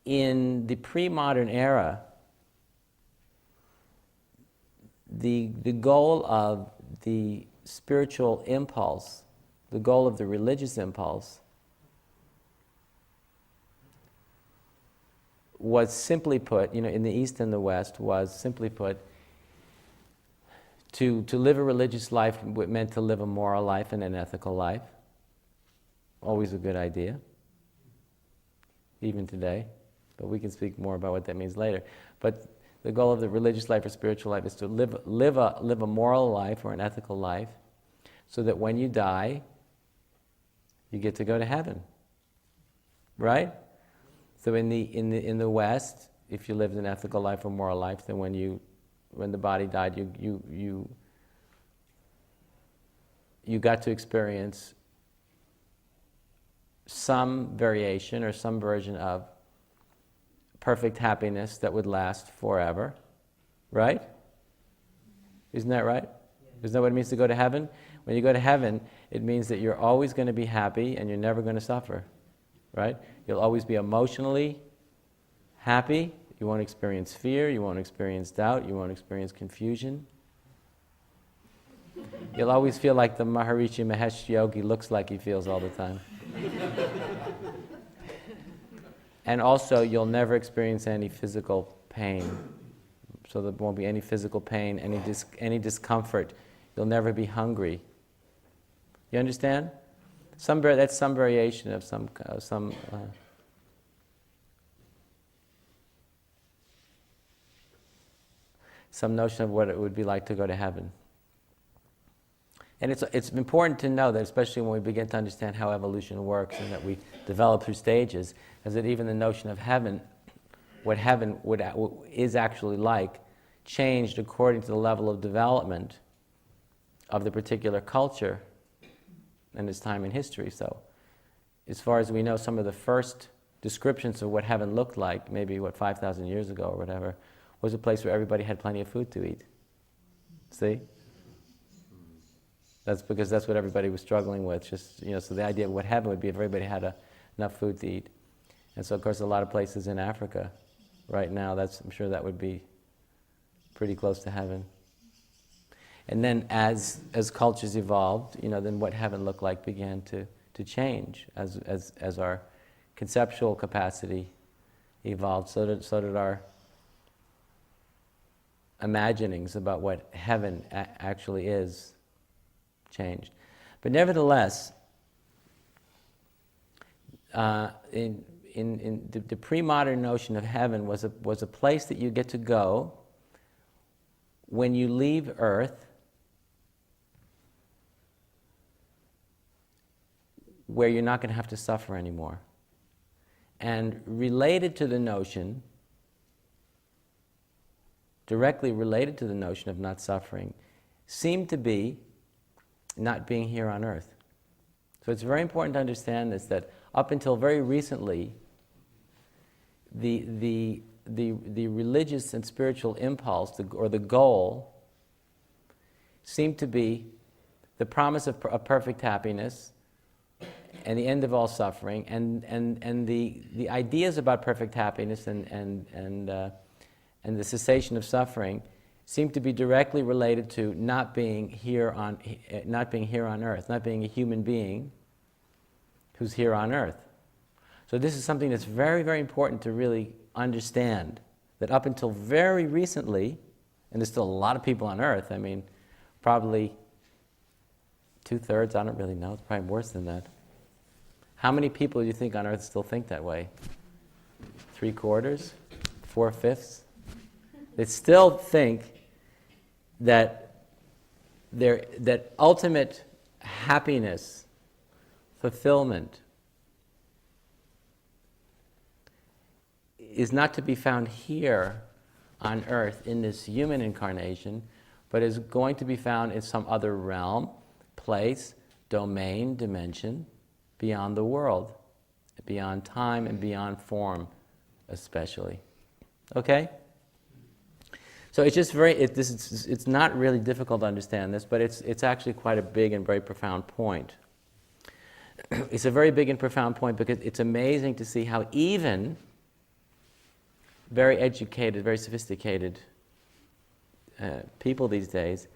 in the pre-modern era, the goal of the spiritual impulse, the goal of the religious impulse, was simply put, in the East and the West, was simply put, to live a religious life meant to live a moral life and an ethical life. Always a good idea, even today. But we can speak more about what that means later. But the goal of the religious life or spiritual life is to live a moral life or an ethical life, so that when you die, you get to go to heaven, right? So in the West, if you lived an ethical life or moral life, then when the body died, you got to experience some variation or some version of perfect happiness that would last forever, right? Isn't that right? Isn't that what it means to go to heaven? When you go to heaven, it means that you're always going to be happy and you're never going to suffer, right? You'll always be emotionally happy. You won't experience fear. You won't experience doubt. You won't experience confusion. You'll always feel like the Maharishi Mahesh Yogi looks like he feels all the time. And also, you'll never experience any physical pain. So there won't be any physical pain, any discomfort. You'll never be hungry. You understand? That's some variation of some notion of what it would be like to go to heaven. And it's important to know that, especially when we begin to understand how evolution works and that we develop through stages, is that even the notion of heaven, what heaven is actually like, changed according to the level of development of the particular culture and its time in history. So, as far as we know, some of the first descriptions of what heaven looked like, maybe 5,000 years ago or whatever, was a place where everybody had plenty of food to eat. See? That's because that's what everybody was struggling with. So the idea of what heaven would be if everybody had enough food to eat. And so, of course, a lot of places in Africa right now, I'm sure that would be pretty close to heaven. And then as cultures evolved, then what heaven looked like began to change as our conceptual capacity evolved. So did our imaginings about what heaven actually is changed. But nevertheless, in the pre-modern notion of heaven was a place that you get to go when you leave Earth, where you're not going to have to suffer anymore. And directly related to the notion of not suffering, seemed to be not being here on Earth. So it's very important to understand this, that up until very recently, the religious and spiritual impulse, or the goal, seemed to be the promise of perfect happiness and the end of all suffering, and the ideas about perfect happiness and the cessation of suffering seem to be directly related to not being here on Earth, not being a human being who's here on Earth. So this is something that's very, very important to really understand, that up until very recently, and there's still a lot of people on Earth, I mean, probably 2/3, I don't really know, it's probably worse than that. How many people do you think on Earth still think that way? 3/4? 4/5? They still think that ultimate happiness, fulfillment, is not to be found here on Earth in this human incarnation, but is going to be found in some other realm, place, domain, dimension, beyond the world, beyond time and beyond form especially. Okay? So it's just it's not really difficult to understand this, but it's actually quite a big and very profound point. It's a very big and profound point because it's amazing to see how even very educated, very sophisticated people these days,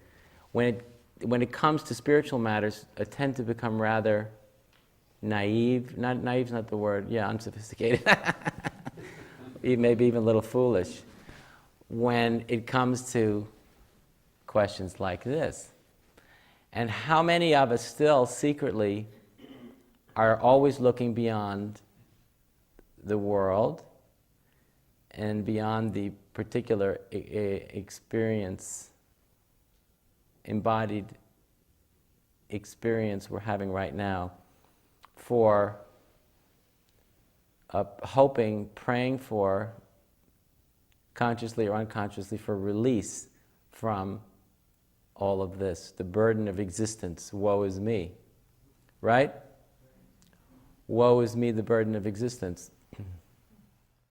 when it comes to spiritual matters, tend to become rather naive. Naive's not the word. Yeah, unsophisticated. Maybe even a little foolish when it comes to questions like this. And how many of us still secretly are always looking beyond the world and beyond the particular experience, embodied experience we're having right now, for hoping, praying for, consciously or unconsciously, for release from all of this, the burden of existence. Woe is me, right? Woe is me, the burden of existence.